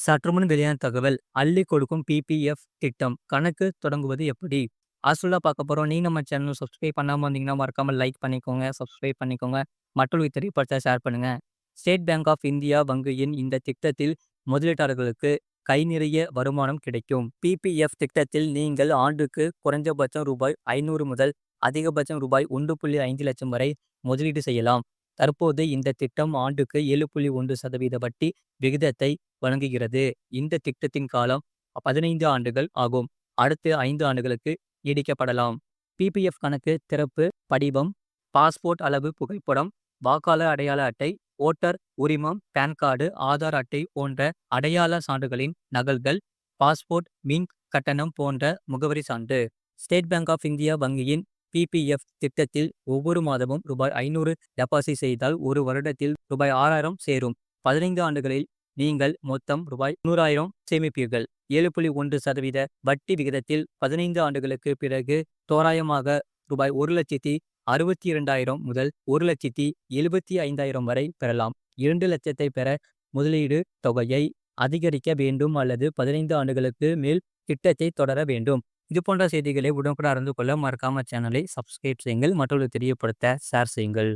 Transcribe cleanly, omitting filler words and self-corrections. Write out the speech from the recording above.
சற்றுமுன் வெளியான தகவல் அள்ளி கொடுக்கும் பிபிஎஃப் திட்டம் கணக்கு தொடங்குவது எப்படி? ஆக்சுவலா பார்க்க போறோம். நீங்க நம்ம சேனல் சப்ஸ்கிரைப் பண்ணாம வந்தீங்கன்னா மறக்காம லைக் பண்ணிக்கோங்க, சப்ஸ்கிரைப் பண்ணிக்கோங்க. மற்றவர்களுக்கு தெரியப்படுத்த ஷேர் பண்ணுங்க. ஸ்டேட் பேங்க் ஆஃப் இந்தியா வங்கியின் இந்த திட்டத்தில் முதலீட்டாளர்களுக்கு கை நிறைய வருமானம் கிடைக்கும். பிபிஎஃப் திட்டத்தில் நீங்கள் ஆண்டுக்கு குறைந்தபட்சம் ரூபாய் 500 முதல் அதிகபட்சம் ரூபாய் 1.5 லட்சம் வரை முதலீடு செய்யலாம். தற்போது இந்த திட்டம் ஆண்டுக்கு 7.1% வட்டி விகிதத்தை வழங்குகிறது. இந்த திட்டத்தின் காலம் 15 ஆண்டுகள் ஆகும். அடுத்த 5 ஆண்டுகளுக்கு நீடிக்கப்படலாம். பிபிஎஃப் கணக்கு திறப்பு படிவம்: பாஸ்போர்ட் அளவு புகைப்படம், வாக்காளர் அடையாள அட்டை, ஓட்டர் உரிமம், பான் கார்டு, ஆதார் அட்டை போன்ற அடையாள சான்றுகளின் நகல்கள், பாஸ்போர்ட், மின் கட்டணம் போன்ற முகவரி சான்று. ஸ்டேட் பேங்க் ஆஃப் இந்தியா வங்கியின் பிபிஎஃப் திட்டத்தில் ஒவ்வொரு மாதமும் ரூபாய் 500 டெபாசிட் செய்தால் ஒரு வருடத்தில் ரூபாய் 6000 சேரும். 15 ஆண்டுகளில் நீங்கள் மொத்தம் ரூபாய் 100,000 சேமிப்பீர்கள். 7.1% வட்டி விகிதத்தில் 15 ஆண்டுகளுக்கு பிறகு தோராயமாக ரூபாய் 1,62,000 முதல் 1,75,000 வரை பெறலாம். 2 லட்சத்தை பெற முதலீடு தொகையை அதிகரிக்க வேண்டும் அல்லது 15 ஆண்டுகளுக்கு மேல் திட்டத்தை தொடர வேண்டும். இது போன்ற செய்திகளை உடனுக்குடன் அறிந்து கொள்ள மறக்காம சேனலை சப்ஸ்கிரைப் செய்யுங்கள். மற்றவர்களுக்கு தெரியப்படுத்த ஷேர் செய்யுங்கள்.